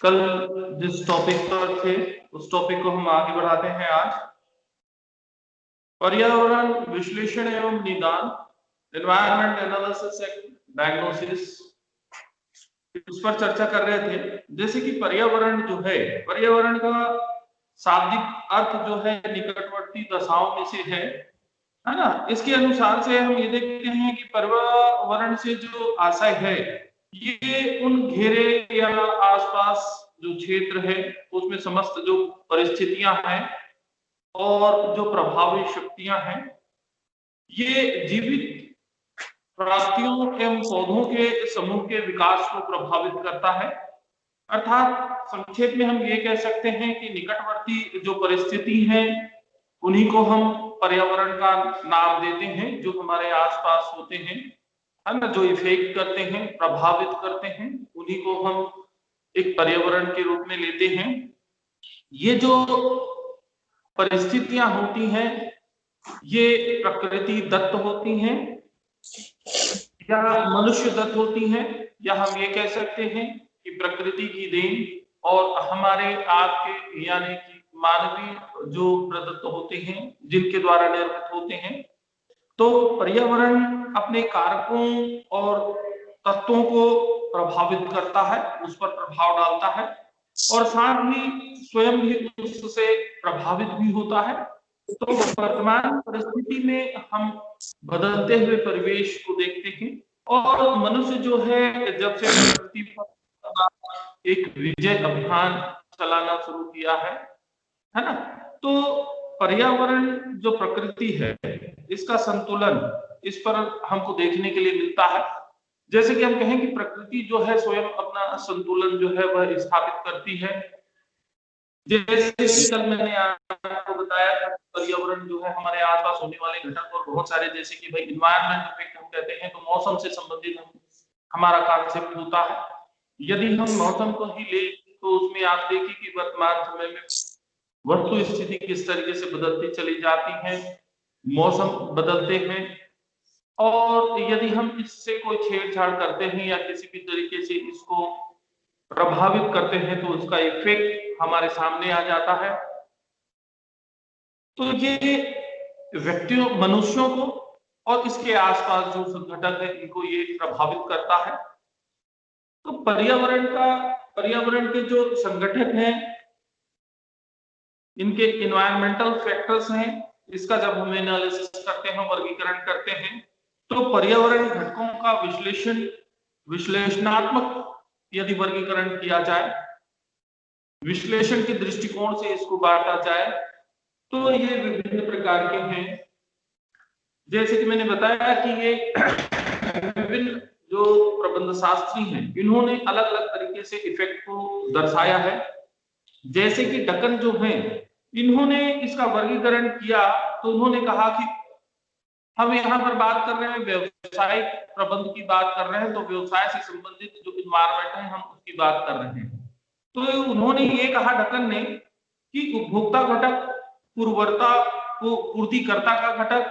कल जिस टॉपिक पर थे उस टॉपिक को हम आगे बढ़ाते हैं आज। पर्यावरण विश्लेषण एवं निदान, एनवायरमेंट एनालिसिस एंड डायग्नोसिस, इस पर चर्चा कर रहे थे। जैसे कि पर्यावरण जो है, पर्यावरण का शाब्दिक अर्थ जो है निकटवर्ती दशाओं में से है ना। इसके अनुसार से हम ये देखते हैं कि पर्यावरण से जो आशय है ये उन घेरे या आसपास जो क्षेत्र है उसमें समस्त जो परिस्थितियां हैं और जो प्रभावी शक्तियां हैं ये जीवित प्राणियों एवं पौधों के समूह के विकास को प्रभावित करता है। अर्थात संक्षेप में हम ये कह सकते हैं कि निकटवर्ती जो परिस्थिति है उन्हीं को हम पर्यावरण का नाम देते हैं, जो हमारे आसपास होते हैं, है ना, जो इफेक्ट करते हैं, प्रभावित करते हैं, उन्हीं को हम एक पर्यावरण के रूप में लेते हैं। ये जो परिस्थितियां होती हैं ये प्रकृति दत्त होती हैं या मनुष्य दत्त होती हैं, या हम ये कह सकते हैं कि प्रकृति की देन और हमारे आपके यानी कि मानवीय जो प्रदत्त होते हैं जिनके द्वारा निर्मित होते हैं। तो पर्यावरण अपने कारकों और तत्वों को प्रभावित करता है, उस पर प्रभाव डालता है और साथ ही स्वयं भी उससे प्रभावित भी होता है। तो वर्तमान परिस्थिति में हम बदलते हुए परिवेश को देखते हैं और मनुष्य जो है जब से प्रकृति पर एक विजय अभियान चलाना शुरू किया है ना। तो पर्यावरण जो प्रकृति है इसका संतुलन इस पर हमको देखने के लिए मिलता है। जैसे कि हम कहें कि प्रकृति जो है स्वयं अपना संतुलन जो है वह स्थापित करती है। जैसे कि कल मैंने आपको बताया था पर्यावरण जो है हमारे आसपास होने वाले घटक और बहुत सारे, जैसे कि भाई इन्वायरमेंट इफेक्ट हम कहते हैं, तो मौसम से संबंधित हमारा कॉन्सेप्ट होता है। यदि हम मौसम को ही ले तो उसमें आप देखिए कि वर्तमान समय में वस्तु स्थिति किस तरीके से बदलती चली जाती है, मौसम बदलते हैं और यदि हम इससे कोई छेड़छाड़ करते हैं या किसी भी तरीके से इसको प्रभावित करते हैं तो उसका इफेक्ट हमारे सामने आ जाता है। तो ये व्यक्तियों मनुष्यों को और इसके आसपास जो घटक है इनको ये प्रभावित करता है। तो पर्यावरण के जो संगठक हैं इनके इन्वायरमेंटल फैक्टर्स हैं, इसका जब हम एनालिसिस करते हैं, वर्गीकरण करते हैं, तो पर्यावरण घटकों का विश्लेषणात्मक यदि वर्गीकरण किया जाए, विश्लेषण के दृष्टिकोण से इसको बांटा जाए तो ये विभिन्न प्रकार के हैं। जैसे कि मैंने बताया कि ये विभिन्न जो प्रबंध शास्त्री हैं इन्होंने अलग अलग तरीके से इफेक्ट को दर्शाया है। जैसे कि डकन जो है इन्होंने इसका वर्गीकरण किया तो उन्होंने कहा कि हम यहाँ पर बात कर रहे हैं व्यवसायिक प्रबंध की बात कर रहे हैं, तो व्यवसाय से संबंधित जो इन्वायरमेंट है हम उसकी बात कर रहे हैं। तो उन्होंने ये कहा डकन ने कि उपभोक्ता घटक, पूर्तिकर्ता का घटक,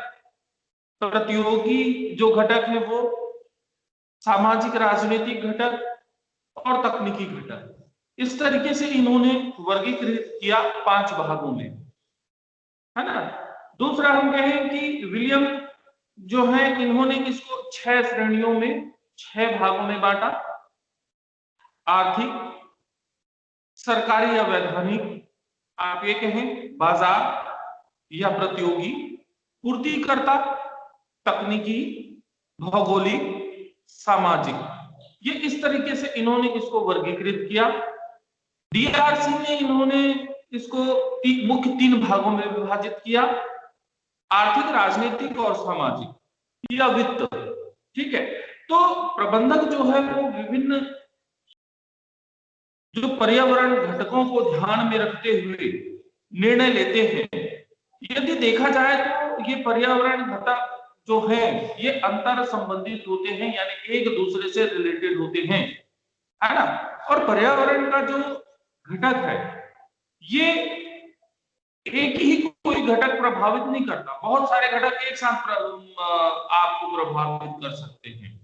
प्रतियोगी जो घटक है वो, सामाजिक राजनीतिक घटक और तकनीकी घटक, इस तरीके से इन्होंने वर्गीकृत किया 5 भागों में, है ना। दूसरा हम कहें कि विलियम जो है इन्होंने इसको 6 श्रेणियों में 6 भागों में बांटा। आर्थिक, सरकारी या वैधानिक, आप ये कहें बाजार या प्रतियोगी, पूर्तिकर्ता, तकनीकी, भौगोलिक, सामाजिक, ये इस तरीके से इन्होंने इसको वर्गीकृत किया। डीआरसी ने इन्होंने इसको मुख्य 3 भागों में विभाजित किया, आर्थिक, राजनीतिक और सामाजिक या वित्त। ठीक है, तो प्रबंधक जो है वो विभिन्न जो पर्यावरण घटकों को ध्यान में रखते हुए निर्णय लेते हैं। यदि देखा जाए तो ये पर्यावरण घटक जो है ये अंतर संबंधित होते हैं, यानी एक दूसरे से रिलेटेड होते हैं, है ना। और पर्यावरण का जो घटक है ये एक ही कोई घटक प्रभावित नहीं करता, बहुत सारे घटक एक साथ आपको प्रभावित कर सकते हैं।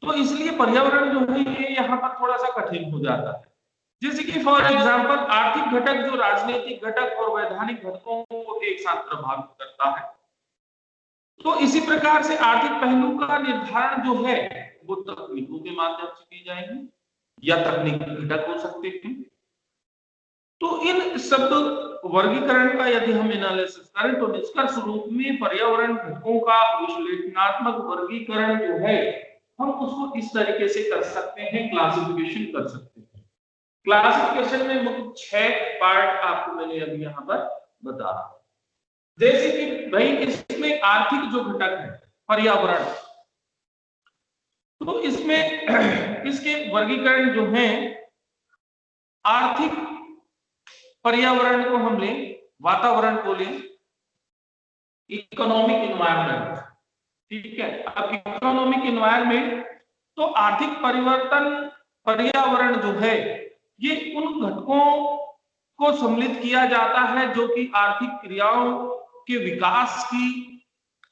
तो इसलिए पर्यावरण जो है ये यहाँ पर थोड़ा सा कठिन हो जाता है। जैसे कि फॉर एग्जांपल आर्थिक घटक जो राजनीतिक घटक और वैधानिक घटकों को एक साथ प्रभावित करता है। तो इसी प्रकार से आर्थिक पहलू का निर्धारण जो है वो तकनीकों के माध्यम से की जाएगी या तकनीकी घटक हो सकते हैं। तो इन सब वर्गीकरण का यदि हम एनालिसिस करें तो निष्कर्ष रूप में पर्यावरण घटकों का विश्लेषणात्मक वर्गीकरण जो है हम उसको इस तरीके से कर सकते हैं, क्लासिफिकेशन कर सकते हैं। क्लासिफिकेशन में मुख्य 6 पार्ट आपको मैंने अभी यहाँ पर बताया। जैसे कि भाई इसमें आर्थिक जो घटक है पर्यावरण, तो इसमें इसके वर्गीकरण जो है आर्थिक पर्यावरण को हम लें, वातावरण को लें, इकोनॉमिक इन्वायरमेंट, ठीक है। अब इकोनॉमिक इन्वायरमेंट तो आर्थिक परिवर्तन पर्यावरण जो है ये उन घटकों को सम्मिलित किया जाता है जो कि आर्थिक क्रियाओं के विकास की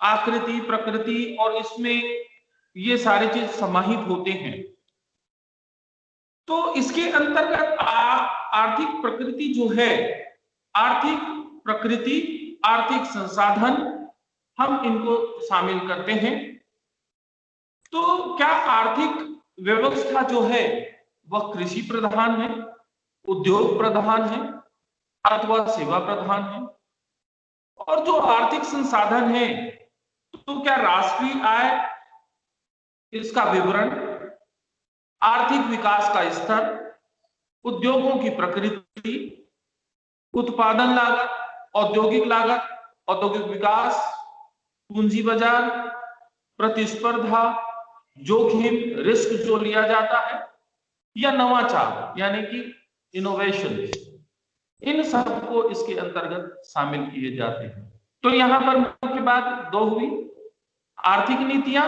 आकृति, प्रकृति और इसमें ये सारी चीज समाहित होते हैं। तो इसके अंतर्गत आर्थिक प्रकृति जो है, आर्थिक प्रकृति, आर्थिक संसाधन, हम इनको शामिल करते हैं। तो क्या आर्थिक व्यवस्था जो है वह कृषि प्रधान है, उद्योग प्रधान है अथवा सेवा प्रधान है? और जो आर्थिक संसाधन है तो क्या राष्ट्रीय आय, इसका विवरण, आर्थिक विकास का स्तर, उद्योगों की प्रकृति, उत्पादन लागत, औद्योगिक विकास, पूंजी बाजार, प्रतिस्पर्धा, जोखिम, रिस्क जो लिया जाता है, या नवाचार यानी कि इनोवेशन, इन सबको इसके अंतर्गत शामिल किए जाते हैं। तो यहां पर मुख्य बात 2 हुई, आर्थिक नीतियां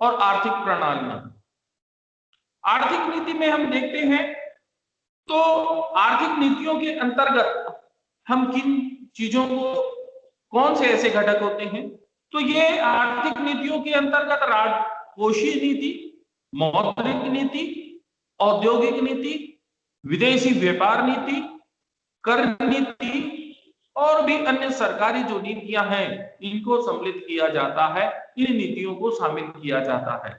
और आर्थिक प्रणालियां। आर्थिक नीति में हम देखते हैं तो आर्थिक नीतियों के अंतर्गत हम किन चीजों को, कौन से ऐसे घटक होते हैं? तो ये आर्थिक नीतियों के अंतर्गत राजकोषीय नीति, मौद्रिक नीति, औद्योगिक नीति, विदेशी व्यापार नीति, कर नीति और भी अन्य सरकारी जो नीतियां हैं इनको सम्मिलित किया जाता है, इन नीतियों को शामिल किया जाता है।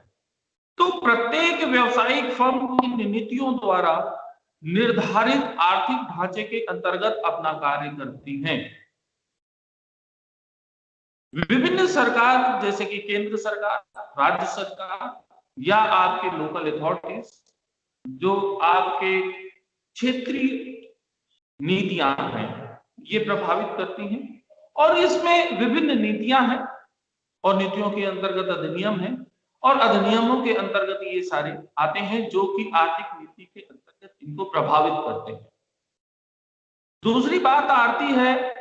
तो प्रत्येक व्यावसायिक फर्म इन नीतियों द्वारा निर्धारित आर्थिक ढांचे के अंतर्गत अपना कार्य करती हैं। विभिन्न सरकार जैसे कि केंद्र सरकार, राज्य सरकार या आपके लोकल अथॉरिटीज जो आपके क्षेत्रीय नीतियां हैं ये प्रभावित करती हैं। और इसमें विभिन्न नीतियां हैं और नीतियों के अंतर्गत अधिनियम है और अधिनियमों के अंतर्गत ये सारे आते हैं जो कि आर्थिक नीति के अंतर्गत इनको प्रभावित करते हैं। दूसरी बात आती है,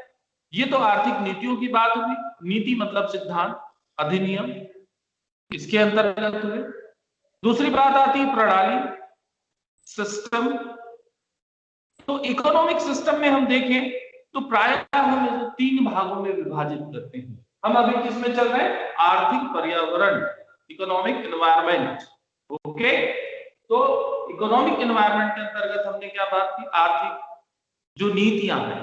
ये तो आर्थिक नीतियों की बात हुई, नीति मतलब सिद्धांत, अधिनियम इसके अंतर्गत हुए। दूसरी बात आती है प्रणाली, सिस्टम। तो इकोनॉमिक सिस्टम में हम देखें तो प्रायः हम इसे 3 भागों में विभाजित करते हैं। हम अभी किसमें चल रहे हैं? आर्थिक पर्यावरण, इकोनॉमिक एनवायरनमेंट। ओके, तो इकोनॉमिक एनवायरनमेंट के अंतर्गत हमने क्या बात की? आर्थिक जो नीतियां हैं,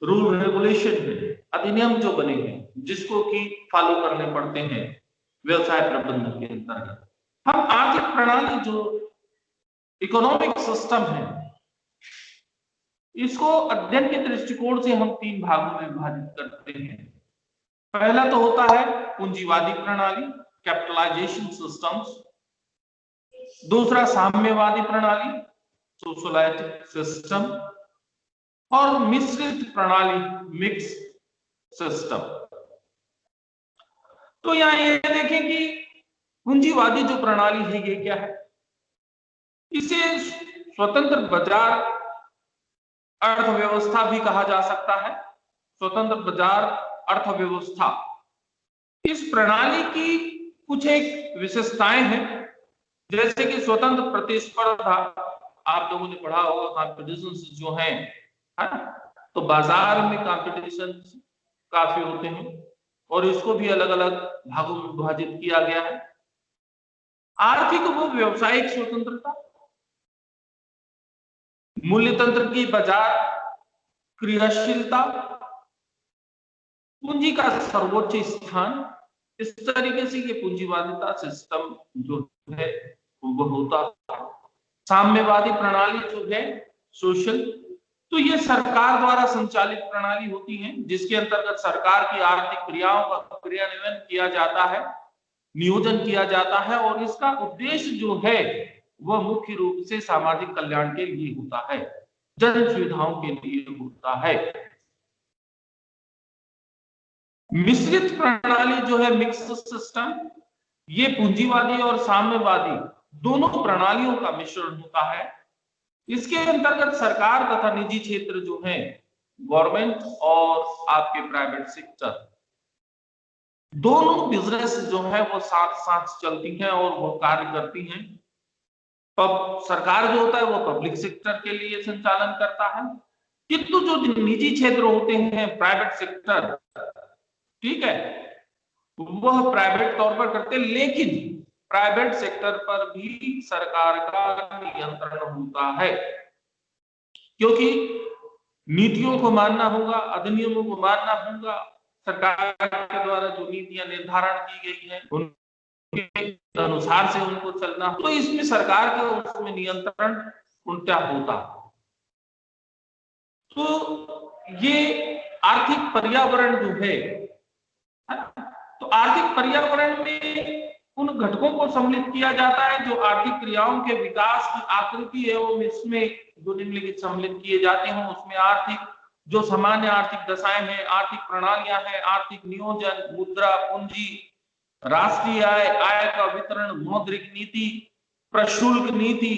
रूल रेगुलेशन है, अधिनियम जो बने हैं जिसको कि फॉलो करने पड़ते हैं व्यवसाय प्रबंधन के अंतर्गत। हम आर्थिक प्रणाली जो इकोनॉमिक सिस्टम है इसको अध्ययन के दृष्टिकोण से हम 3 भागों में विभाजित करते हैं। पहला तो होता है पूंजीवादी प्रणाली, कैपिटलाइजेशन सिस्टम्स। दूसरा साम्यवादी प्रणाली, सोशलिस्टिक सिस्टम। और मिश्रित प्रणाली, मिक्स सिस्टम। तो यहां ये देखें कि पूंजीवादी जो प्रणाली है ये क्या है? इसे स्वतंत्र बाजार अर्थव्यवस्था भी कहा जा सकता है। स्वतंत्र बाजार अर्थव्यवस्था, इस प्रणाली की कुछ एक विशेषताएं हैं जैसे कि स्वतंत्र प्रतिस्पर्धा। आप लोगों ने पढ़ा होगा कॉम्पिटिशन जो है, तो बाजार में कॉम्पिटिशन काफी होते हैं और इसको भी अलग अलग भागों में विभाजित किया गया है। आर्थिक व व्यावसायिक स्वतंत्रता, मूल्य तंत्र की बाजार क्रियाशीलता, पूंजी का सर्वोच्च स्थान, इस तरीके से ये पूंजीवादिता सिस्टम जो है वो होता है। साम्यवादी प्रणाली जो है सोशल, तो ये सरकार द्वारा संचालित प्रणाली होती है जिसके अंतर्गत सरकार की आर्थिक क्रियाओं का क्रियान्वयन किया जाता है, नियोजन किया जाता है और इसका उद्देश्य जो है वह मुख्य रूप से सामाजिक कल्याण के लिए होता है, जन सुविधाओं के लिए होता है। मिश्रित प्रणाली जो है मिक्स्ड सिस्टम, ये पूंजीवादी और साम्यवादी दोनों प्रणालियों का मिश्रण होता है। इसके अंतर्गत सरकार तथा निजी क्षेत्र जो है गवर्नमेंट और आपके प्राइवेट सेक्टर दोनों बिजनेस जो है वो साथ साथ चलती हैं और वो कार्य करती हैं। सरकार जो होता है वो पब्लिक सेक्टर के लिए संचालन करता है, किंतु जो निजी क्षेत्र होते हैं प्राइवेट सेक्टर, ठीक है, वह प्राइवेट तौर पर करते हैं, लेकिन प्राइवेट सेक्टर पर भी सरकार का नियंत्रण होता है, क्योंकि नीतियों को मानना होगा, अधिनियमों को मानना होगा। सरकार के द्वारा जो नीतियां निर्धारण की गई है उनके अनुसार से उनको चलना, तो इसमें सरकार का उसमें नियंत्रण उल्टा होता। तो ये आर्थिक पर्यावरण जो है, तो आर्थिक पर्यावरण में उन घटकों को सम्मिलित किया जाता है जो आर्थिक क्रियाओं के विकास की आकृति है, वो इसमें जो निम्नलिखित सम्मिलित किए जाते हैं उसमें आर्थिक जो सामान्य आर्थिक दशाएं हैं, आर्थिक प्रणालियां हैं, आर्थिक नियोजन, मुद्रा, पूंजी, राष्ट्रीय आय, आय का वितरण, मौद्रिक नीति, प्रशुल्क नीति,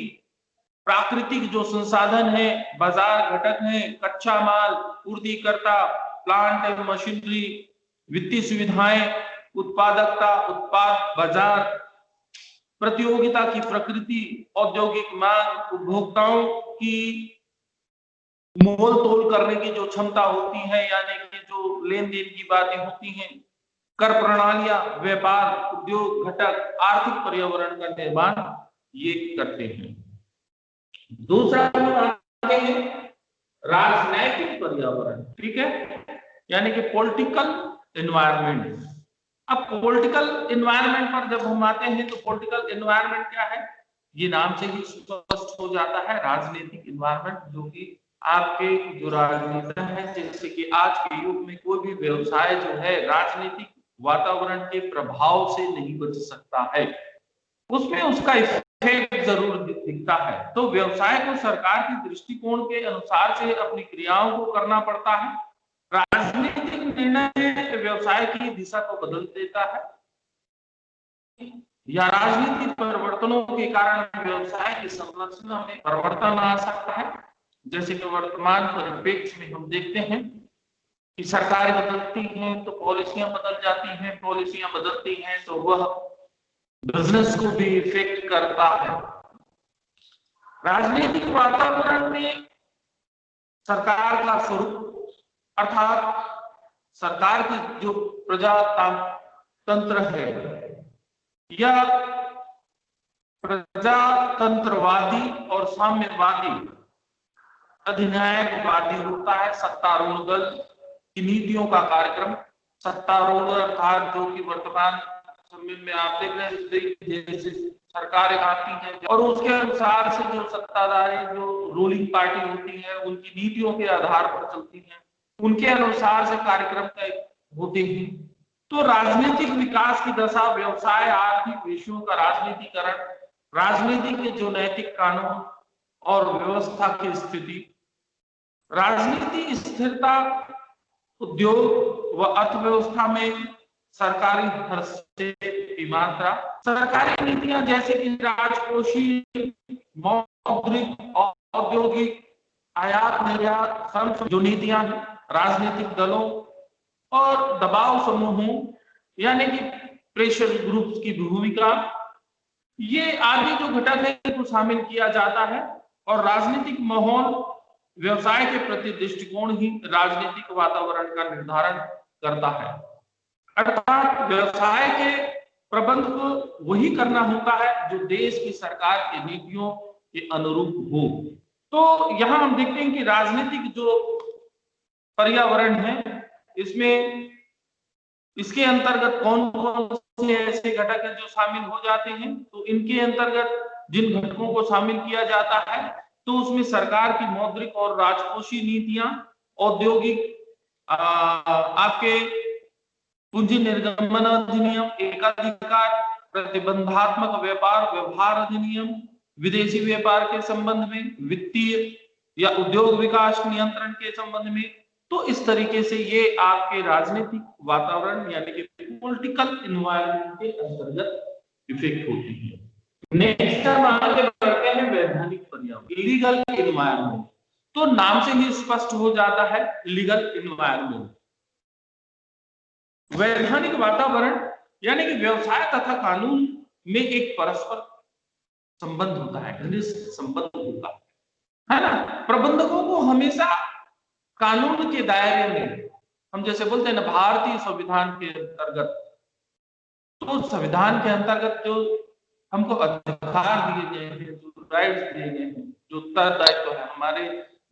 प्राकृतिक जो संसाधन है, बाजार घटक है, कच्चा माल, पूर्तिकर्ता, प्लांट एवं मशीनरी, वित्तीय सुविधाएं, उत्पादकता, उत्पाद बाजार, प्रतियोगिता की प्रकृति, औद्योगिक मांग, उपभोक्ताओं की मोल तोल करने की जो क्षमता होती है, यानी कि जो लेन देन की बातें होती हैं, कर प्रणालियां, व्यापार, उद्योग घटक, आर्थिक पर्यावरण का निर्माण ये करते हैं। दूसरा आते हैं राजनैतिक पर्यावरण, ठीक है, यानी कि पॉलिटिकल एनवायरनमेंट। अब पॉलिटिकल एनवायरनमेंट पर जब हम आते हैं तो पॉलिटिकल एनवायरनमेंट क्या है, ये नाम से ही स्पष्ट हो जाता है, राजनीतिक एनवायरनमेंट, जो कि आपके जो राजनीति है, जैसे कि आज के युग में कोई भी व्यवसाय जो है राजनीतिक वातावरण के प्रभाव से नहीं बच सकता है, उसमें उसका इफेक्ट जरूर दिखता है। तो व्यवसाय को सरकार के दृष्टिकोण के अनुसार से अपनी क्रियाओं को करना पड़ता है। राजनीतिक निर्णय व्यवसाय की दिशा को बदल देता है, या राजनीतिक परिवर्तनों के कारण व्यवसाय की संरचना में परिवर्तन आ सकता है। जैसे कि वर्तमान परिप्रेक्ष्य में हम देखते हैं कि सरकारें बदलती हैं तो पॉलिसियां बदल जाती हैं, पॉलिसियां बदलती हैं तो वह बिजनेस को भी इफेक्ट करता है। राजनीतिक वातावरण में सरकार का स्वरूप, अर्थात सरकार की जो प्रजातंत्र है या प्रजातंत्रवादी और साम्यवादी अधिनायकवादी होता है। सत्तारूढ़ दल की नीतियों का कार्यक्रम, सत्तारूढ़ अर्थात जो कि वर्तमान समय में आप देख रहे हैं जैसे सरकारें आती हैं और उसके अनुसार से जो सत्ताधारी जो रूलिंग पार्टी होती है उनकी नीतियों के आधार पर चलती है, उनके अनुसार से कार्यक्रम तय होते हैं। तो राजनीतिक विकास की दशा, व्यवसाय, आर्थिक विषयों का राजनीतिकरण, राजनीति के जो नैतिक कानून और व्यवस्था की स्थिति, राजनीति स्थिरता, उद्योग व अर्थव्यवस्था में सरकारी हस्तक्षेप की मात्रा, सरकारी नीतियां जैसे कि राजकोषीय, मौद्रिक, औद्योगिक, आयात निर्यात जो नीतियां हैं, राजनीतिक दलों और दबाव समूहों यानी कि प्रेशर ग्रुप्स की भूमिका, ये आदि जो घटक है को शामिल किया जाता है। और राजनीतिक माहौल, व्यवसाय के प्रति दृष्टिकोण ही राजनीतिक वातावरण का निर्धारण करता है। अर्थात व्यवसाय के प्रबंध को वही करना होता है जो देश की सरकार की नीतियों के अनुरूप हो। तो यहाँ हम देखते हैं कि राजनीतिक जो पर्यावरण है, इसमें इसके अंतर्गत कौन कौन से ऐसे घटक हैं जो शामिल हो जाते हैं। तो इनके अंतर्गत जिन घटकों को शामिल किया जाता है, तो उसमें सरकार की मौद्रिक और राजकोषीय नीतियां, औद्योगिक आपके पूंजी निर्गमन अधिनियम, एकाधिकार प्रतिबंधात्मक व्यापार व्यवहार अधिनियम, विदेशी व्यापार के संबंध में, वित्तीय या उद्योग विकास नियंत्रण के संबंध में। तो इस तरीके से ये आपके राजनीतिक वातावरण यानी कि पॉलिटिकल एनवायरनमेंट के अंतर्गत इफेक्ट होती है। नेक्स्ट हम आगे बढ़ते हैं वैधानिक पर्यावरण, लीगल एनवायरनमेंट। तो नाम से ही स्पष्ट हो जाता है लीगल एनवायरनमेंट। वैधानिक वातावरण यानी कि व्यवसाय तथा कानून में एक परस्पर संबंध होता है, घनिष्ठ संबंध होता है ना। प्रबंधकों को हमेशा कानून के दायरे में, हम जैसे बोलते हैं ना भारतीय संविधान के अंतर्गत, तो संविधान के अंतर्गत जो हमको अधिकार दिए गए हैं, जो राइट्स दिए गए हैं, जो उत्तरदायित्व है, हमारे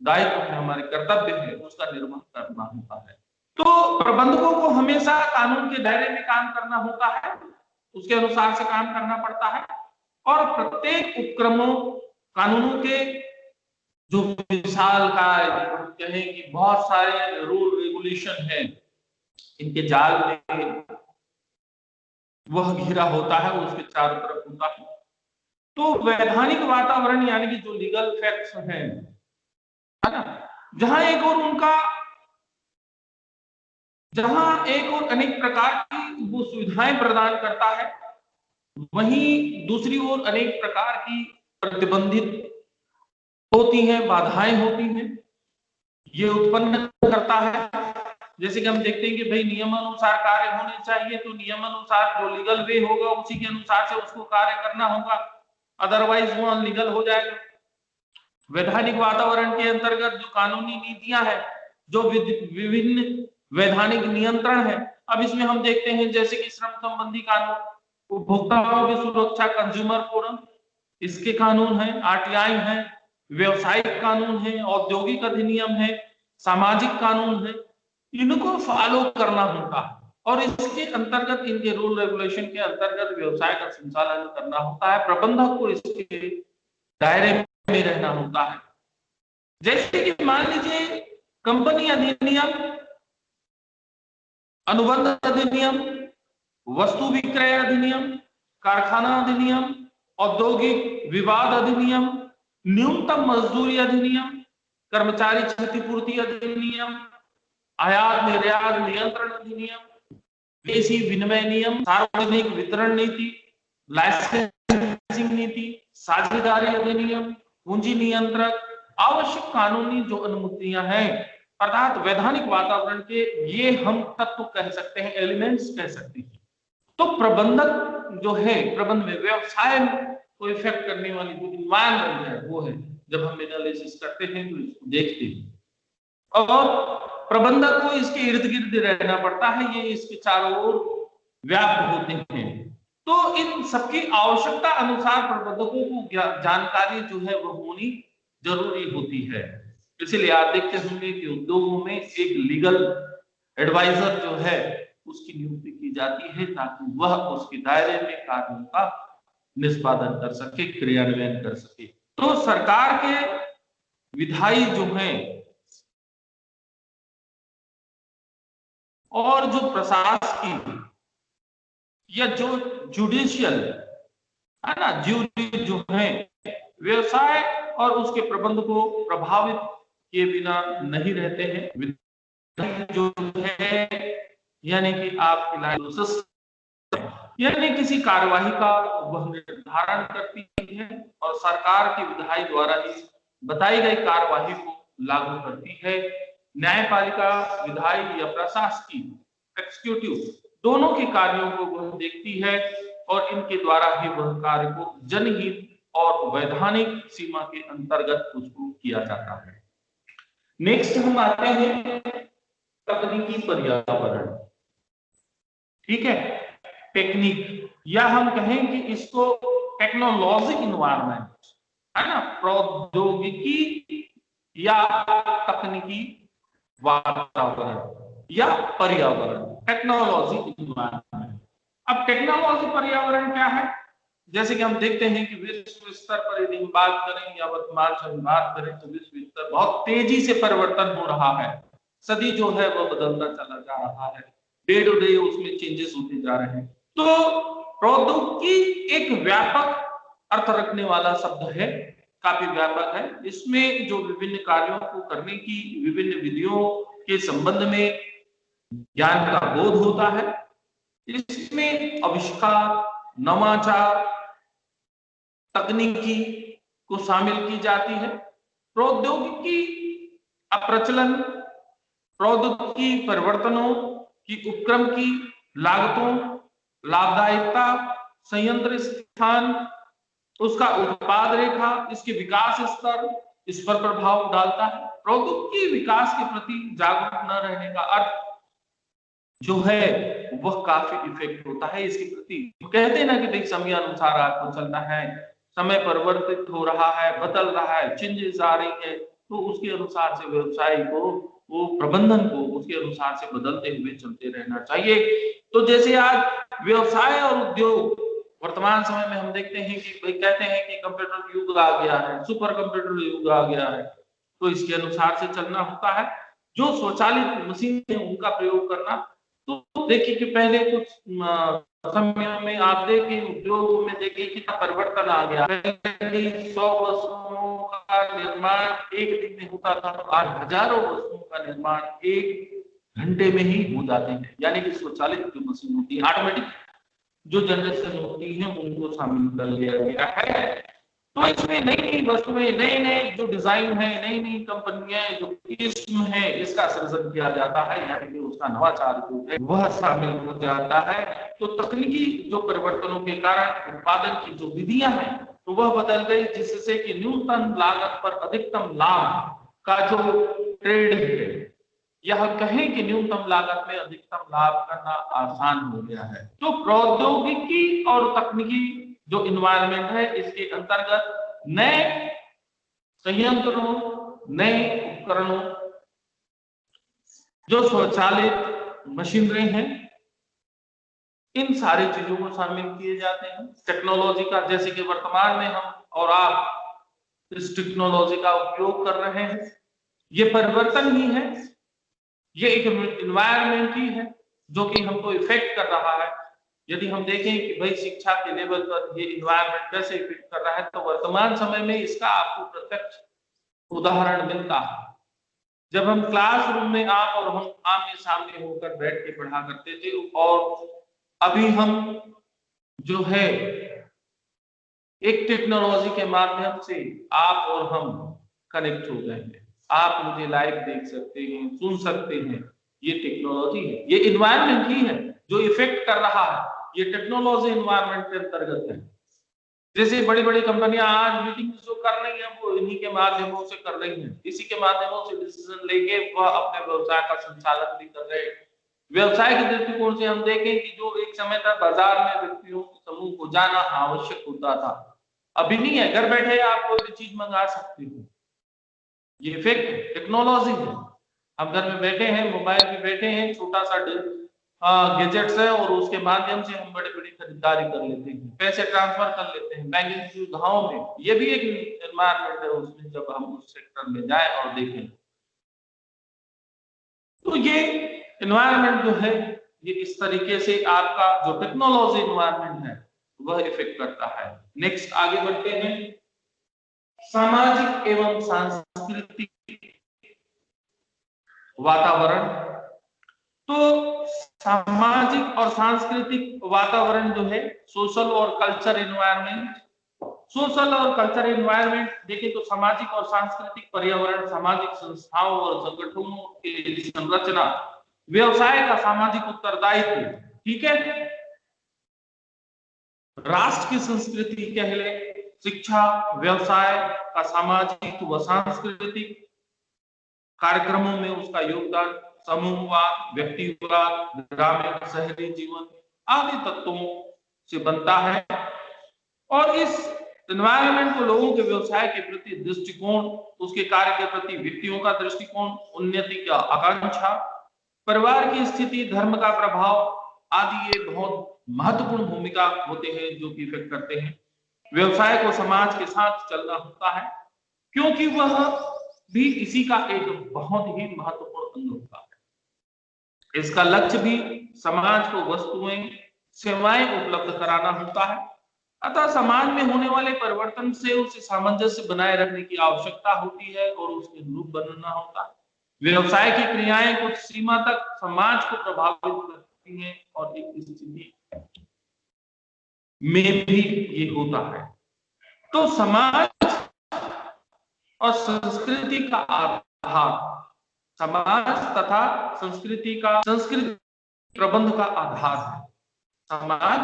दायित्व है, हमारे कर्तव्य है, उसका निर्वहन करना होता है। तो प्रबंधकों को हमेशा कानून के दायरे में काम करना होता है, उसके अनुसार से काम करना पड़ता है। और प्रत्येक उपक्रमों कानूनों के जो विशाल का कहें कि बहुत सारे रूल रेगुलेशन है, इनके जाल में वह घिरा होता है, उसके चारों तरफ होता है। तो वैधानिक वातावरण यानी कि जो लीगल फैक्ट्स हैं, है ना, जहां एक और अनेक प्रकार की वो सुविधाएं प्रदान करता है, वहीं दूसरी ओर अनेक प्रकार की प्रतिबंधित होती हैं, बाधाएं होती हैं, ये उत्पन्न करता है। जैसे कि हम देखते हैं कि भाई नियमानुसार कार्य होने चाहिए, तो नियमानुसार जो लीगल वे होगा उसी के अनुसार से उसको कार्य करना होगा, अदरवाइज वो अनलीगल हो जाएगा। वैधानिक वातावरण के अंतर्गत जो कानूनी नीतियां हैं, जो विभिन्न वैधानिक नियंत्रण है, अब इसमें हम देखते हैं जैसे कि श्रम संबंधी कानून, उपभोक्ताओं की सुरक्षा, कंज्यूमर फोरम, इसके कानून है, आरटीआई है, व्यवसायिक कानून है, औद्योगिक अधिनियम है, सामाजिक कानून है, इनको फॉलो करना होता है। और इसके अंतर्गत इनके रूल रेगुलेशन के अंतर्गत व्यवसाय का संचालन करना होता है। प्रबंधक को इसके दायरे में रहना होता है। जैसे कि मान लीजिए कंपनी अधिनियम, अनुबंध अधिनियम, वस्तु विक्रय अधिनियम, कारखाना अधिनियम, औद्योगिक विवाद अधिनियम, न्यूनतम मजदूरी अधिनियम, कर्मचारी क्षतिपूर्ति अधिनियम, आयात निर्यात नियंत्रण अधिनियम, विदेशी विनिमय नियम, सार्वजनिक वितरण नीति, लाइसेंसिंग नीति, साझेदारी अधिनियम, पूंजी नियंत्रक, आवश्यक कानूनी जो अनुमतियां हैं, अर्थात वैधानिक वातावरण के ये हम तत्व कह सकते हैं, एलिमेंट्स कह सकते हैं। तो प्रबंधक जो है, प्रबंध में व्यवसाय को इफेक्ट करने वाली जो इन्वायरमेंट है, वो है जब हम एनालिसिस करते हैं तो इसको देखते हैं। और प्रबंधक को इसके इर्द गिर्द रहना पड़ता है, ये इसके चारों ओर व्याप्त होते हैं। तो इन सबकी आवश्यकता अनुसार प्रबंधकों को जानकारी जो है वो होनी जरूरी होती है। इसलिए आप देखते होंगे कि उद्योगों में एक लीगल एडवाइजर जो है उसकी नियुक्ति की जाती है, ताकि वह उसके दायरे में कार्यों का निष्पादन कर सके, क्रियान्वयन कर सके। तो सरकार के विधायी जो हैं और जो प्रशासकीय या जो जुडिशियल है ना, ज्यूरी जो है, व्यवसाय और उसके प्रबंध को प्रभावित किए बिना नहीं रहते हैं। जो है यानी कि आप यानी किसी कार्यवाही का वह निर्धारण करती है और सरकार की विधायी द्वारा ही बताई गई कार्यवाही को लागू करती है। न्यायपालिका, विधायी या प्रशासकीय, एक्सिक्यूटिव, दोनों के कार्यों को वह देखती है और इनके द्वारा ही वह कार्य को जनहित और वैधानिक सीमा के अंतर्गत उसको किया जाता है। नेक्स्ट हम आते हैं तकनीकी पर्यावरण, ठीक है, टेक्निक, या हम कहें कि इसको टेक्नोलॉजिक इन्वायरमेंट। है ना, प्रौद्योगिकी या तकनीकी वातावरण या पर्यावरण, टेक्नोलॉजी इन्वायरमेंट। अब टेक्नोलॉजी पर्यावरण क्या है? जैसे कि हम देखते हैं कि विश्व स्तर पर यदि हम बात करें या वर्तमान से हम बात करें तो विश्व स्तर बहुत तेजी से परिवर्तन हो रहा है। सदी जो है वो बदलता चला जा रहा है, डे टू डे उसमें चेंजेस होते जा रहे हैं। तो प्रौद्योगिकी एक व्यापक अर्थ रखने वाला शब्द है, काफी व्यापक है। इसमें जो विभिन्न कार्यों को करने की विभिन्न विधियों के संबंध में ज्ञान का बोध होता है। इसमें आविष्कार, नवाचार, तकनीकी को शामिल की जाती है। प्रौद्योगिकी अप्रचलन, प्रौद्योगिकी परिवर्तनों की उपक्रम की लागतों, लाभदायिकता, संयंत्र स्थान, उसका उत्पाद रेखा, इसके विकास स्तर, इस पर प्रभाव डालता है। प्रौद्योगिकी विकास के प्रति जागरूक न रहने का अर्थ जो है वह काफी इफेक्ट होता है इसके प्रति। कहते हैं ना कि देख समय अनुसार आपको चलना है, समय परिवर्तित हो रहा है, बदल रहा है, चेंजेस आ रही है, तो उसके अनुसार से व्यवसाय को, वो प्रबंधन को उसके अनुसार से बदलते हुए चलते रहना चाहिए। तो जैसे आज व्यवसाय और उद्योग वर्तमान समय में हम देखते हैं कि भाई कहते हैं कि कंप्यूटर युग आ गया है, सुपर कंप्यूटर युग आ गया है, तो इसके अनुसार से चलना होता है। जो स्वचालित मशीन है उनका प्रयोग करना। तो देखिए कि पहले कुछ समय में आप देखिए उद्योगों में देखिए कितना परिवर्तन आ गया। पहले 100 वस्तुओं का निर्माण एक दिन में होता था, तो आज हजारों वस्तुओं का निर्माण 1 घंटे में ही हो जाते हैं। यानी कि स्वचालित जो मशीन होती है, ऑटोमेटिक जो जनरेशन होती है उनको शामिल कर लिया गया है। तो इसमें नई नई वस्तुएं, नए नए जो डिजाइन है, नई नई कंपनियां जो किस्म है, इसका सृजन किया जाता है, यानी कि उसका नवाचार जो है वह शामिल हो जाता है। तो तकनीकी जो परिवर्तनों के कारण उत्पादन की जो विधियां हैं तो वह बदल गई, जिससे कि न्यूनतम लागत पर अधिकतम लाभ का जो ट्रेड है, या हम कहें कि न्यूनतम लागत में अधिकतम लाभ करना आसान हो गया है। तो प्रौद्योगिकी और तकनीकी जो इन्वायरमेंट है, इसके अंतर्गत नए संयंत्रों, नए उपकरणों, जो स्वचालित मशीनरी हैं, इन सारी चीजों को शामिल किए जाते हैं। टेक्नोलॉजी का, जैसे कि वर्तमान में हम और आप इस टेक्नोलॉजी का उपयोग कर रहे हैं, ये परिवर्तन ही है, ये एक इन्वायरमेंट ही है जो कि हमको इफेक्ट कर रहा है। यदि हम देखें कि भाई शिक्षा के लेवल पर ये इन्वायरमेंट कैसे इफेक्ट कर रहा है, तो वर्तमान समय में इसका आपको प्रत्यक्ष उदाहरण मिलता है। जब हम क्लासरूम में आप और हम आमने सामने होकर बैठ के पढ़ा करते थे, और अभी हम जो है एक टेक्नोलॉजी के माध्यम से आप और हम कनेक्ट हो गए हैं। आप मुझे लाइव देख सकते हैं, सुन सकते हैं, ये टेक्नोलॉजी है, ये इन्वायरमेंट ही है जो इफेक्ट कर रहा है। ये टेक्नोलॉजी इन्वायरमेंट के अंतर्गत है। जैसे बड़ी बड़ी कंपनियां आज मीटिंग जो कर रही है वो इन्हीं के माध्यमों से कर रही है, इसी के माध्यमों से डिसीजन लेके वह अपने व्यवसाय का संचालन भी कर रहे हैं। व्यवसाय के दृष्टिकोण से हम देखें कि जो एक समय तक बाजार में व्यक्तियों के समूह को जाना आवश्यक होता था, अभी नहीं है। घर बैठे आप कोई भी चीज मंगा सकते हो, ये इफेक्ट है, टेक्नोलॉजी है। हम घर में बैठे हैं, मोबाइल पे बैठे हैं, छोटा सा गैजेट्स है और उसके माध्यम से हम बड़ी बड़ी खरीदारी कर लेते हैं, पैसे ट्रांसफर कर लेते हैं बैंकिंग सुविधाओं में। ये भी एक एनवायरमेंट है उसमें, जब हम उस सेक्टर में जाए और देखें तो ये एनवायरमेंट जो है ये इस तरीके से आपका जो टेक्नोलॉजी एनवायरमेंट है वह इफेक्ट करता है। नेक्स्ट आगे बढ़ते हैं, सामाजिक एवं सांस्कृतिक वातावरण। तो सामाजिक और सांस्कृतिक वातावरण जो है, सोशल और कल्चर एनवायरनमेंट। सोशल और कल्चर एनवायरनमेंट देखें तो सामाजिक और सांस्कृतिक पर्यावरण सामाजिक संस्थाओं और संगठनों की संरचना, व्यवसाय का सामाजिक उत्तरदायित्व, ठीक है, राष्ट्र की संस्कृति कह ले, शिक्षा, व्यवसाय का सामाजिक व सांस्कृतिक कार्यक्रमों में उसका योगदान, समूहवाद, व्यक्तिवाद, ग्रामीण शहरी जीवन आदि तत्वों से बनता है। और इस एनवायरनमेंट को लोगों के व्यवसाय के प्रति दृष्टिकोण, उसके कार्य के प्रति व्यक्तियों का दृष्टिकोण, उन्नति का आकांक्षा, परिवार की स्थिति, धर्म का प्रभाव आदि ये बहुत महत्वपूर्ण भूमिका होते हैं जो कि इफेक्ट करते हैं। व्यवसाय को समाज के साथ चलना होता है क्योंकि वह भी इसी का एक बहुत ही महत्वपूर्ण अंग होता है। इसका लक्ष्य भी समाज को वस्तुएं, सेवाएं उपलब्ध कराना होता है। अतः समाज में होने वाले परिवर्तन से उसे सामंजस्य बनाए रखने की आवश्यकता होती है और उसके अनुरूप बनना होता है। व्यवसाय की क्रियाएं कुछ सीमा तक समाज को प्रभावित करती हैं और एक स्थिति में भी ये होता है। तो समाज और संस्कृति का आधार, समाज तथा संस्कृति प्रबंध का आधार है। समाज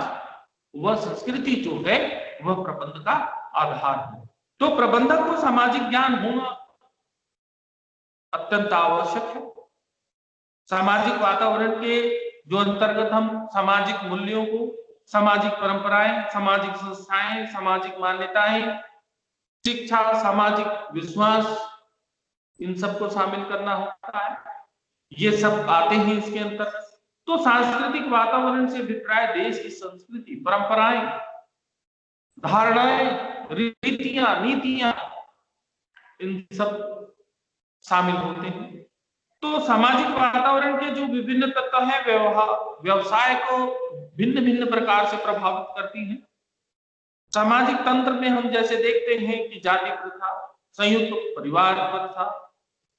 वह संस्कृति जो है वह प्रबंध का आधार है। तो प्रबंधक को सामाजिक ज्ञान होना अत्यंत आवश्यक है। सामाजिक वातावरण के जो अंतर्गत हम सामाजिक मूल्यों को, सामाजिक परंपराएं, सामाजिक संस्थाएं, सामाजिक मान्यताएं, शिक्षा, सामाजिक विश्वास, इन सबको शामिल करना होता है। ये सब आते हैं इसके अंतर्गत। तो सांस्कृतिक वातावरण से अभिप्राय देश की संस्कृति, परंपराएं, धारणाएं, रीतियां, नीतियां, इन सब शामिल होते हैं। तो सामाजिक वातावरण के जो विभिन्न तत्व हैं व्यवसाय को भिन्न भिन्न प्रकार से प्रभावित करती हैं। सामाजिक तंत्र में हम जैसे देखते हैं कि जाति प्रथा, संयुक्त परिवार प्रथा,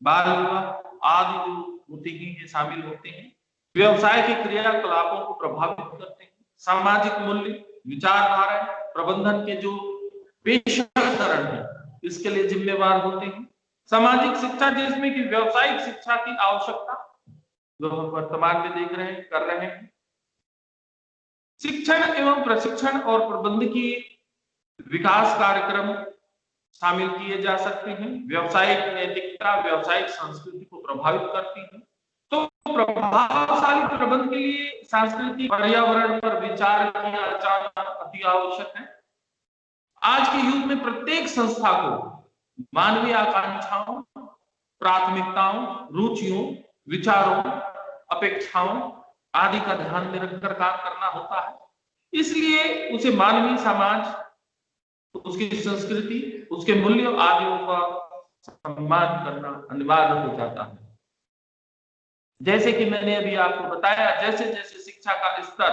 बाल विवाह आदि जो होते हैं ये शामिल होते हैं। व्यवसाय के क्रियाकलापों को प्रभावित करते हैं। सामाजिक मूल्य, विचारधारा, प्रबंधन के जो पेशेवरकरण है इसके लिए जिम्मेवार होते हैं। सामाजिक शिक्षा जिसमें कि व्यावसायिक शिक्षा की आवश्यकता जो हम वर्तमान में देख रहे हैं, कर रहे हैं। शिक्षण एवं प्रशिक्षण और प्रबंधकीय विकास कार्यक्रम शामिल किए जा सकते हैं। व्यावसायिक नैतिकता व्यावसायिक संस्कृति को प्रभावित करती है। तो प्रभावशाली प्रबंध के लिए सांस्कृतिक पर्यावरण पर विचार किया जाना अति आवश्यक है। आज के युग में प्रत्येक संस्था को मानवीय आकांक्षाओं, प्राथमिकताओं, रुचियों, विचारों, अपेक्षाओं आदि का ध्यान में रखकर काम करना होता है। इसलिए उसे मानवीय समाज, उसकी संस्कृति, उसके मूल्यों आदियों का सम्मान करना अनिवार्य हो जाता है। जैसे कि मैंने अभी आपको बताया, जैसे जैसे शिक्षा का स्तर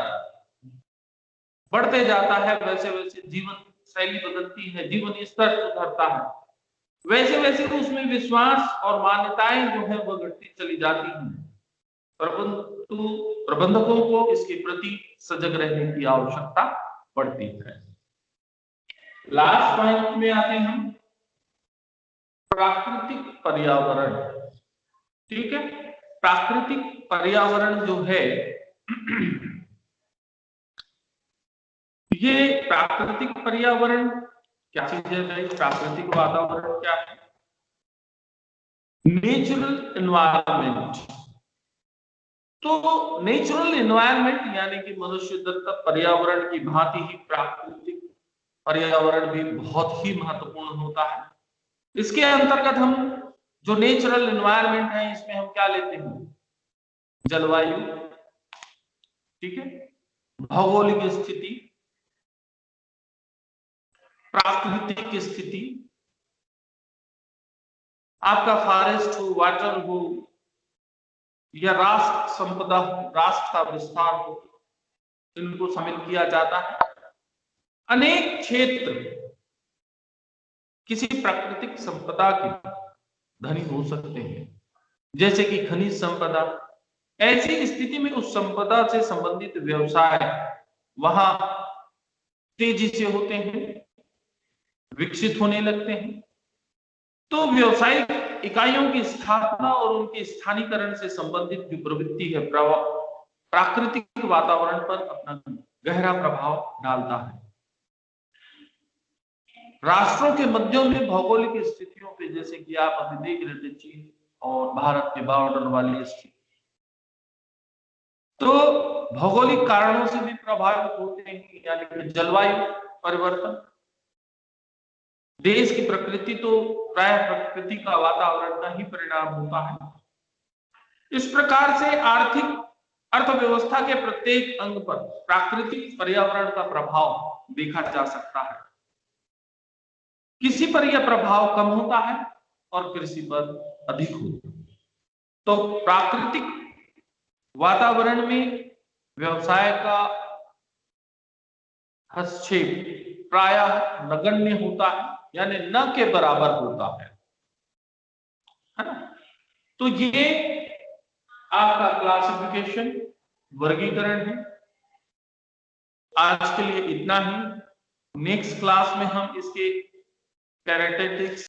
बढ़ते जाता है वैसे वैसे जीवन शैली बदलती है, जीवन स्तर सुधरता है, वैसे वैसे उसमें विश्वास और मान्यताएं जो है वह घटती चली जाती हैं। परंतु प्रबंधकों को इसके प्रति सजग रहने की आवश्यकता पड़ती है। लास्ट पॉइंट में आते हैं हम, प्राकृतिक पर्यावरण। ठीक है, प्राकृतिक पर्यावरण जो है ये प्राकृतिक पर्यावरण क्या चीज है भाई? प्राकृतिक वातावरण क्या है? Natural environment. तो नेचुरल एनवायरनमेंट यानी कि मनुष्य दत्त पर्यावरण की भांति ही प्राकृतिक पर्यावरण भी बहुत ही महत्वपूर्ण होता है। इसके अंतर्गत हम जो नेचुरल एनवायरनमेंट है इसमें हम क्या लेते हैं? जलवायु, ठीक है, भौगोलिक स्थिति, प्राकृतिक स्थिति, आपका फॉरेस्ट हो, वाटर हो या राष्ट्र संपदा, राष्ट्र का विस्तार हो, इनको शामिल किया जाता है। अनेक क्षेत्र किसी प्राकृतिक संपदा के धनी हो सकते हैं, जैसे कि खनिज संपदा। ऐसी स्थिति में उस संपदा से संबंधित व्यवसाय वहां तेजी से होते हैं, विकसित होने लगते हैं। तो व्यवसायिक इकाइयों की स्थापना और उनके स्थानीकरण से संबंधित जो प्रवृत्ति है प्राकृतिक वातावरण पर अपना गहरा प्रभाव डालता है। राष्ट्रों के मध्यों में भौगोलिक स्थितियों पे, जैसे कि आप अभी देख रहे थे चीन और भारत के बॉर्डर वाली स्थिति, तो भौगोलिक कारणों से भी प्रभावित होते हैं, यानी कि जलवायु परिवर्तन, देश की प्रकृति तो प्राय प्रकृति का वातावरण का ही परिणाम होता है। इस प्रकार से आर्थिक अर्थव्यवस्था के प्रत्येक अंग पर प्राकृतिक पर्यावरण का प्रभाव देखा जा सकता है। किसी पर यह प्रभाव कम होता है और किसी पर अधिक होता है। तो प्राकृतिक वातावरण में व्यवसाय का हस्तक्षेप प्रायः नगण्य होता है, यानी न के बराबर होता है ना। तो ये आपका क्लासिफिकेशन वर्गीकरण है। आज के लिए इतना ही। नेक्स्ट क्लास में हम इसके कैरेक्टरिस्टिक्स